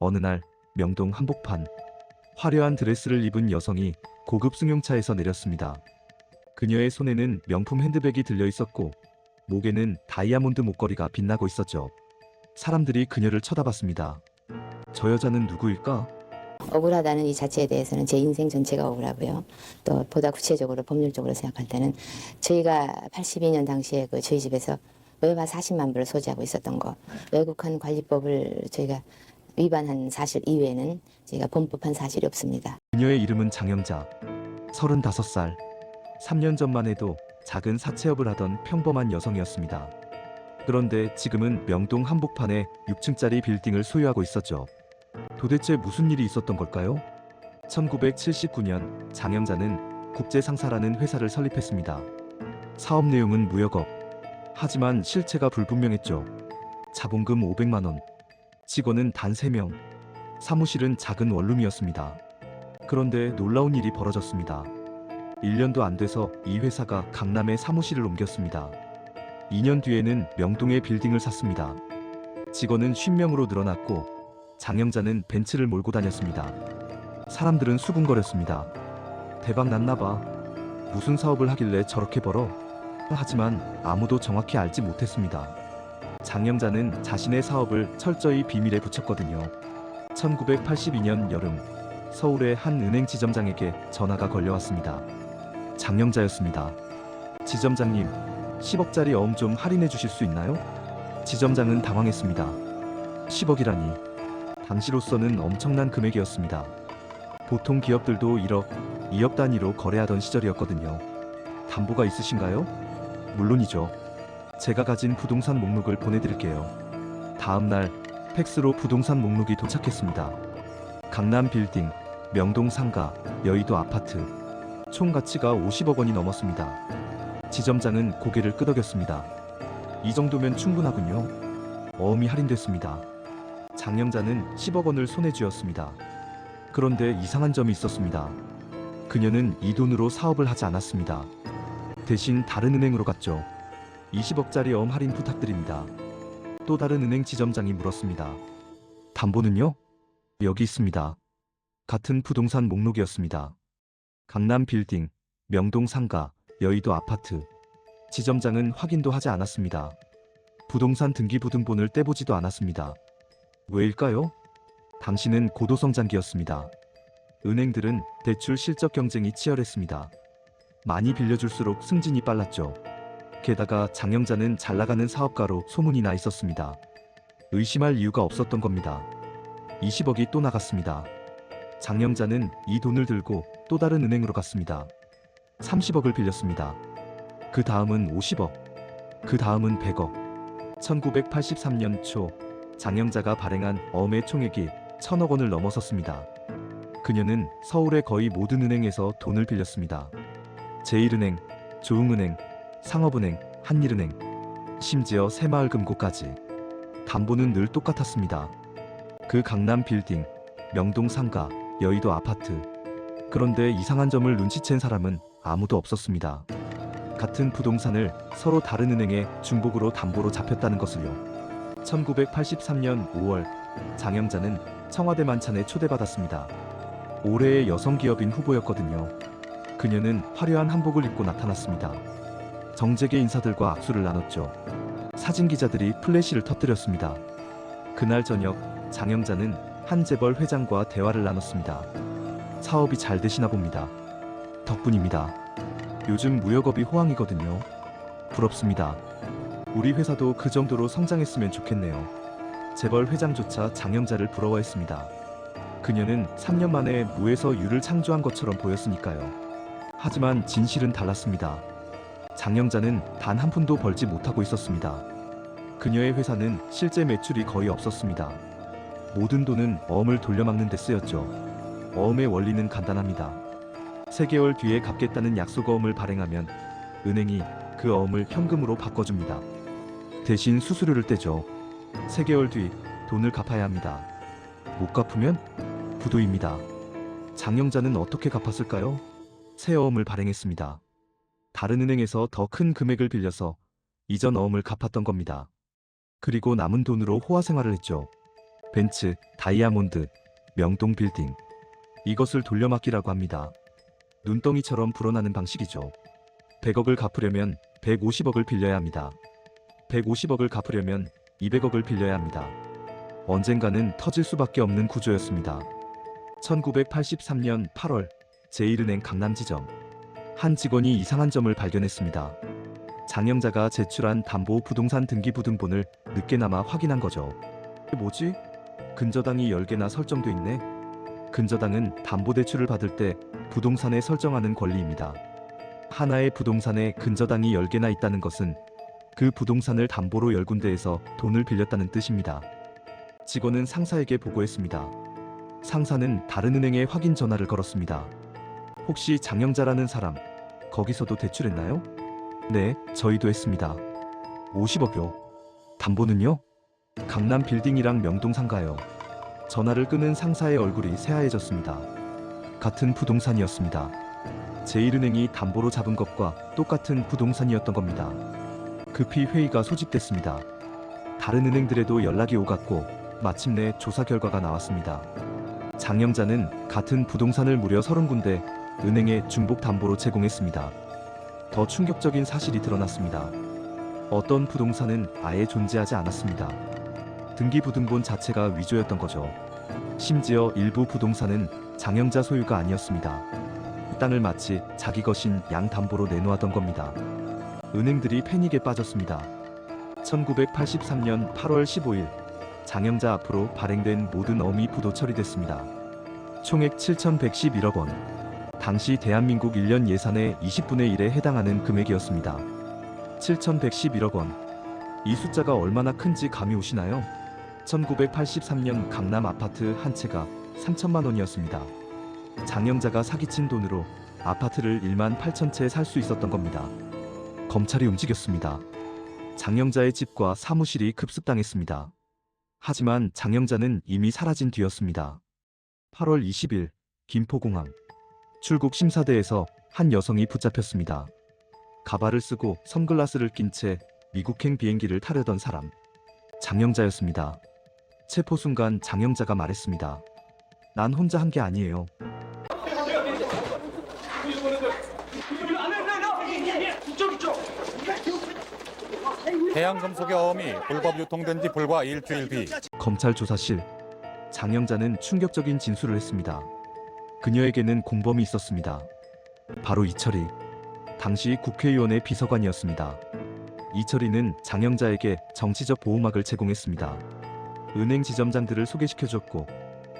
어느 날 명동 한복판, 화려한 드레스를 입은 여성이 고급 승용차에서 내렸습니다. 그녀의 손에는 명품 핸드백이 들려 있었고 목에는 다이아몬드 목걸이가 빛나고 있었죠. 사람들이 그녀를 쳐다봤습니다. 저 여자는 누구일까? 억울하다는 이 자체에 대해서는 제 인생 전체가 억울하고요. 또 보다 구체적으로 법률적으로 생각할 때는 저희가 82년 당시에 저희 집에서 외화 40만 불을 소지하고 있었던 거, 외국한 관리법을 저희가 위반한 사실 이외에는 저희가 범법한 사실이 없습니다. 그녀의 이름은 장영자, 35살. 3년 전만 해도 작은 사채업을 하던 평범한 여성이었습니다. 그런데 지금은 명동 한복판에 6층짜리 빌딩을 소유하고 있었죠. 도대체 무슨 일이 있었던 걸까요? 1979년 장영자는 국제상사라는 회사를 설립했습니다. 사업 내용은 무역업. 하지만 실체가 불분명했죠. 자본금 500만 원. 직원은 단 3명. 사무실은 작은 원룸이었습니다. 그런데 놀라운 일이 벌어졌습니다. 1년도 안 돼서 이 회사가 강남에 사무실을 옮겼습니다. 2년 뒤에는 명동에 빌딩을 샀습니다. 직원은 50명으로 늘어났고 장영자는 벤츠를 몰고 다녔습니다. 사람들은 수군거렸습니다. 대박 났나봐. 무슨 사업을 하길래 저렇게 벌어? 하지만 아무도 정확히 알지 못했습니다. 장영자는 자신의 사업을 철저히 비밀에 붙였거든요. 1982년 여름, 서울의 한 은행 지점장에게 전화가 걸려왔습니다. 장영자였습니다. 지점장님, 10억짜리 어음 좀 할인해 주실 수 있나요? 지점장은 당황했습니다. 10억이라니. 당시로서는 엄청난 금액이었습니다. 보통 기업들도 1억, 2억 단위로 거래하던 시절이었거든요. 담보가 있으신가요? 물론이죠. 제가 가진 부동산 목록을 보내드릴게요. 다음 날 팩스로 부동산 목록이 도착했습니다. 강남 빌딩, 명동 상가, 여의도 아파트. 총 가치가 50억 원이 넘었습니다. 지점장은 고개를 끄덕였습니다. 이 정도면 충분하군요. 어음이 할인됐습니다. 장영자는 10억 원을 손에 쥐었습니다. 그런데 이상한 점이 있었습니다. 그녀는 이 돈으로 사업을 하지 않았습니다. 대신 다른 은행으로 갔죠. 20억짜리 어음 할인 부탁드립니다. 또 다른 은행 지점장이 물었습니다. 담보는요? 여기 있습니다. 같은 부동산 목록이었습니다. 강남 빌딩, 명동 상가, 여의도 아파트. 지점장은 확인도 하지 않았습니다. 부동산 등기부등본을 떼보지도 않았습니다. 왜일까요? 당시는 고도성장기였습니다. 은행들은 대출 실적 경쟁이 치열했습니다. 많이 빌려줄수록 승진이 빨랐죠. 게다가 장영자는 잘나가는 사업가로 소문이 나 있었습니다. 의심할 이유가 없었던 겁니다. 20억이 또 나갔습니다. 장영자는 이 돈을 들고 또 다른 은행으로 갔습니다. 30억을 빌렸습니다. 그 다음은 50억. 그 다음은 100억. 1983년 초 장영자가 발행한 어음의 총액이 1000억 원을 넘어섰습니다. 그녀는 서울의 거의 모든 은행에서 돈을 빌렸습니다. 제1은행, 조흥은행, 상업은행, 한일은행, 심지어 새마을금고까지. 담보는 늘 똑같았습니다. 그 강남 빌딩, 명동 상가, 여의도 아파트. 그런데 이상한 점을 눈치챈 사람은 아무도 없었습니다. 같은 부동산을 서로 다른 은행에 중복으로 담보로 잡혔다는 것을요. 1983년 5월 장영자는 청와대 만찬에 초대받았습니다. 올해의 여성기업인 후보였거든요. 그녀는 화려한 한복을 입고 나타났습니다. 정재계 인사들과 악수를 나눴죠. 사진기자들이 플래시를 터뜨렸습니다. 그날 저녁 장영자는 한 재벌 회장과 대화를 나눴습니다. 사업이 잘 되시나 봅니다. 덕분입니다. 요즘 무역업이 호황이거든요. 부럽습니다. 우리 회사도 그 정도로 성장했으면 좋겠네요. 재벌 회장조차 장영자를 부러워했습니다. 그녀는 3년 만에 무에서 유를 창조한 것처럼 보였으니까요. 하지만 진실은 달랐습니다. 장영자는 단 한 푼도 벌지 못하고 있었습니다. 그녀의 회사는 실제 매출이 거의 없었습니다. 모든 돈은 어음을 돌려막는 데 쓰였죠. 어음의 원리는 간단합니다. 3개월 뒤에 갚겠다는 약속어음을 발행하면 은행이 그 어음을 현금으로 바꿔줍니다. 대신 수수료를 떼죠. 3개월 뒤 돈을 갚아야 합니다. 못 갚으면 부도입니다. 장영자는 어떻게 갚았을까요? 새 어음을 발행했습니다. 다른 은행에서 더 큰 금액을 빌려서 이전 어음을 갚았던 겁니다. 그리고 남은 돈으로 호화 생활을 했죠. 벤츠, 다이아몬드, 명동 빌딩. 이것을 돌려막기라고 합니다. 눈덩이처럼 불어나는 방식이죠. 100억을 갚으려면 150억을 빌려야 합니다. 150억을 갚으려면 200억을 빌려야 합니다. 언젠가는 터질 수밖에 없는 구조였습니다. 1983년 8월 제1은행 강남지점. 한 직원이 이상한 점을 발견했습니다. 장영자가 제출한 담보 부동산 등기부등본을 늦게나마 확인한 거죠. 뭐지? 근저당이 10개나 설정돼 있네. 근저당은 담보대출을 받을 때 부동산에 설정하는 권리입니다. 하나의 부동산에 근저당이 10개나 있다는 것은 그 부동산을 담보로 10군데에서 돈을 빌렸다는 뜻입니다. 직원은 상사에게 보고했습니다. 상사는 다른 은행에 확인 전화를 걸었습니다. 혹시 장영자라는 사람 거기서도 대출했나요? 네, 저희도 했습니다. 50억요. 담보는요? 강남 빌딩이랑 명동 상가요. 전화를 끊은 상사의 얼굴이 새하얘졌습니다. 같은 부동산이었습니다. 제1은행이 담보로 잡은 것과 똑같은 부동산이었던 겁니다. 급히 회의가 소집됐습니다. 다른 은행들에도 연락이 오갔고 마침내 조사 결과가 나왔습니다. 장영자는 같은 부동산을 무려 30군데 은행에 중복 담보로 제공했습니다. 더 충격적인 사실이 드러났습니다. 어떤 부동산은 아예 존재하지 않았습니다. 등기부등본 자체가 위조였던 거죠. 심지어 일부 부동산은 장영자 소유가 아니었습니다. 땅을 마치 자기 것인 양담보로 내놓았던 겁니다. 은행들이 패닉에 빠졌습니다. 1983년 8월 15일 장영자 앞으로 발행된 모든 어미 부도 처리됐습니다. 총액 7,111억 원. 당시 대한민국 1년 예산의 20분의 1에 해당하는 금액이었습니다. 7,111억 원. 이 숫자가 얼마나 큰지 감이 오시나요? 1983년 강남 아파트 한 채가 3천만 원이었습니다. 장영자가 사기친 돈으로 아파트를 1만 8천 채 살 수 있었던 겁니다. 검찰이 움직였습니다. 장영자의 집과 사무실이 급습당했습니다. 하지만 장영자는 이미 사라진 뒤였습니다. 8월 20일 김포공항 출국 심사대에서 한 여성이 붙잡혔습니다. 가발을 쓰고 선글라스를 낀 채 미국행 비행기를 타려던 사람. 장영자였습니다. 체포 순간 장영자가 말했습니다. 난 혼자 한 게 아니에요. 해양금속의 어음이 불법 유통된 지 불과 일주일 뒤 검찰 조사실. 장영자는 충격적인 진술을 했습니다. 그녀에게는 공범이 있었습니다. 바로 이철희. 당시 국회의원의 비서관이었습니다. 이철희는 장영자에게 정치적 보호막을 제공했습니다. 은행 지점장들을 소개시켜줬고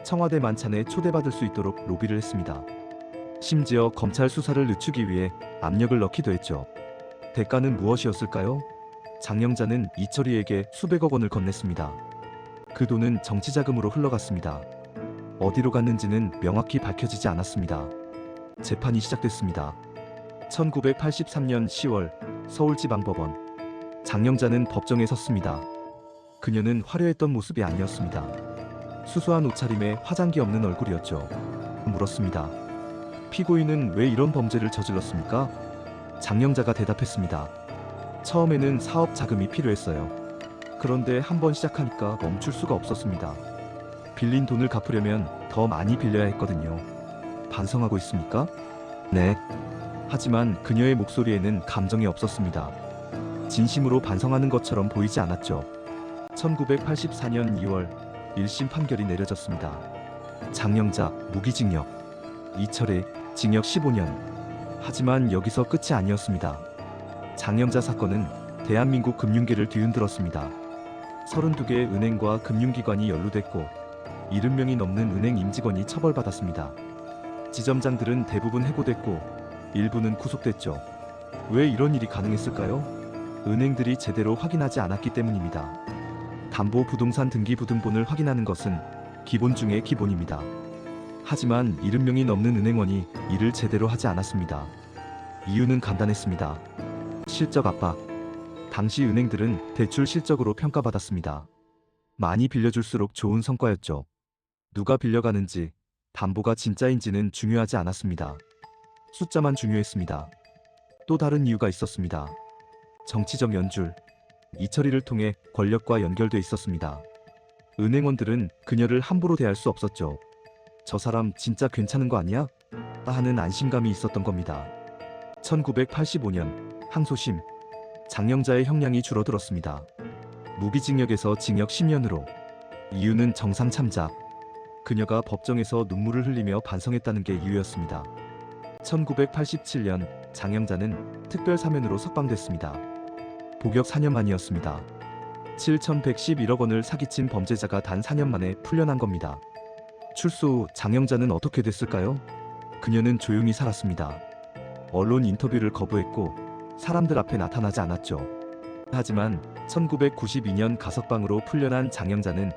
청와대 만찬에 초대받을 수 있도록 로비를 했습니다. 심지어 검찰 수사를 늦추기 위해 압력을 넣기도 했죠. 대가는 무엇이었을까요? 장영자는 이철희에게 수백억 원을 건넸습니다. 그 돈은 정치자금으로 흘러갔습니다. 어디로 갔는지는 명확히 밝혀지지 않았습니다. 재판이 시작됐습니다. 1983년 10월 서울지방법원. 장영자는 법정에 섰습니다. 그녀는 화려했던 모습이 아니었습니다. 수수한 옷차림에 화장기 없는 얼굴이었죠. 물었습니다. 피고인은 왜 이런 범죄를 저질렀습니까? 장영자가 대답했습니다. 처음에는 사업 자금이 필요했어요. 그런데 한번 시작하니까 멈출 수가 없었습니다. 빌린 돈을 갚으려면 더 많이 빌려야 했거든요. 반성하고 있습니까? 네. 하지만 그녀의 목소리에는 감정이 없었습니다. 진심으로 반성하는 것처럼 보이지 않았죠. 1984년 2월 1심 판결이 내려졌습니다. 장영자 무기징역, 이철희 징역 15년. 하지만 여기서 끝이 아니었습니다. 장영자 사건은 대한민국 금융계를 뒤흔들었습니다. 32개의 은행과 금융기관이 연루됐고 70명이 넘는 은행 임직원이 처벌받았습니다. 지점장들은 대부분 해고됐고 일부는 구속됐죠. 왜 이런 일이 가능했을까요? 은행들이 제대로 확인하지 않았기 때문입니다. 담보 부동산 등기부등본을 확인하는 것은 기본 중의 기본입니다. 하지만 70명이 넘는 은행원이 이를 제대로 하지 않았습니다. 이유는 간단했습니다. 실적 압박. 당시 은행들은 대출 실적으로 평가받았습니다. 많이 빌려줄수록 좋은 성과였죠. 누가 빌려가는지, 담보가 진짜인지는 중요하지 않았습니다. 숫자만 중요했습니다. 또 다른 이유가 있었습니다. 정치적 연줄. 이철희를 통해 권력과 연결돼 있었습니다. 은행원들은 그녀를 함부로 대할 수 없었죠. 저 사람 진짜 괜찮은 거 아니야? 하는 안심감이 있었던 겁니다. 1985년 항소심, 장영자의 형량이 줄어들었습니다. 무기징역에서 징역 10년으로. 이유는 정상 참작. 그녀가 법정에서 눈물을 흘리며 반성했다는 게 이유였습니다. 1987년 장영자는 특별 사면으로 석방됐습니다. 복역 4년 만이었습니다. 7,111억 원을 사기친 범죄자가 단 4년 만에 풀려난 겁니다. 출소 후 장영자는 어떻게 됐을까요? 그녀는 조용히 살았습니다. 언론 인터뷰를 거부했고 사람들 앞에 나타나지 않았죠. 하지만 1992년 가석방으로 풀려난 장영자는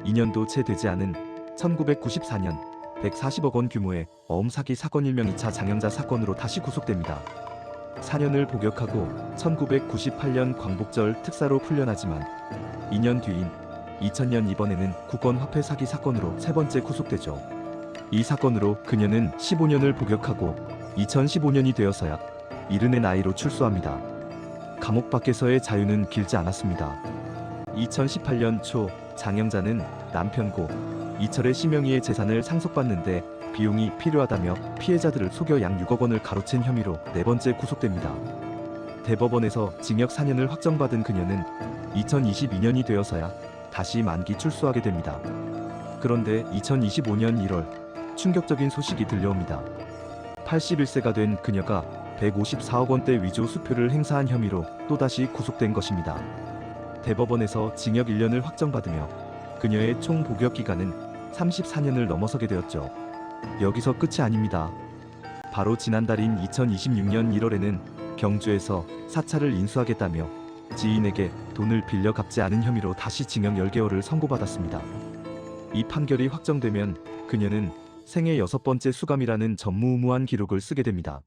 2년도 채 되지 않은 1994년 140억 원 규모의 어음 사기 사건 일명 2차 장영자 사건으로 다시 구속됩니다. 4년을 복역하고 1998년 광복절 특사로 풀려나지만 2년 뒤인 2000년 이번에는 국권화폐 사기 사건으로 세 번째 구속되죠. 이 사건으로 그녀는 15년을 복역하고 2015년이 되어서야 70의 나이로 출소합니다. 감옥 밖에서의 자유는 길지 않았습니다. 2018년 초 장영자는 남편 고 이철의 심영희의 재산을 상속받는데 비용이 필요하다며 피해자들을 속여 양 6억 원을 가로챈 혐의로 네 번째 구속됩니다. 대법원에서 징역 4년을 확정받은 그녀는 2022년이 되어서야 다시 만기 출소하게 됩니다. 그런데 2025년 1월 충격적인 소식이 들려옵니다. 81세가 된 그녀가 154억 원대 위조 수표를 행사한 혐의로 또다시 구속된 것입니다. 대법원에서 징역 1년을 확정받으며 그녀의 총 복역 기간은 34년을 넘어서게 되었죠. 여기서 끝이 아닙니다. 바로 지난달인 2026년 1월에는 경주에서 사찰을 인수하겠다며 지인에게 돈을 빌려 갚지 않은 혐의로 다시 징역 10개월을 선고받았습니다. 이 판결이 확정되면 그녀는 생애 6번째 수감이라는 전무후무한 기록을 쓰게 됩니다.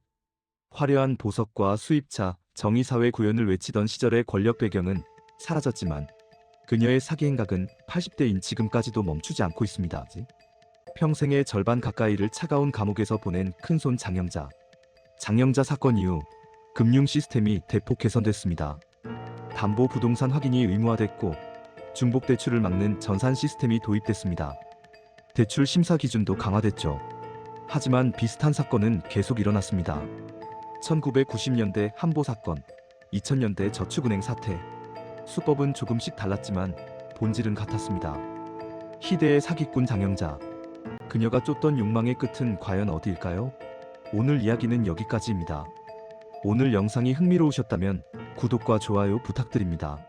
화려한 보석과 수입차, 정의사회 구현을 외치던 시절의 권력 배경은 사라졌지만 그녀의 사기 행각은 80대인 지금까지도 멈추지 않고 있습니다. 평생의 절반 가까이를 차가운 감옥에서 보낸 큰손 장영자. 장영자 사건 이후 금융 시스템이 대폭 개선됐습니다. 담보 부동산 확인이 의무화됐고 중복 대출을 막는 전산 시스템이 도입됐습니다. 대출 심사 기준도 강화됐죠. 하지만 비슷한 사건은 계속 일어났습니다. 1990년대 한보 사건, 2000년대 저축은행 사태. 수법은 조금씩 달랐지만 본질은 같았습니다. 희대의 사기꾼 장영자. 그녀가 쫓던 욕망의 끝은 과연 어디일까요? 오늘 이야기는 여기까지입니다. 오늘 영상이 흥미로우셨다면 구독과 좋아요 부탁드립니다.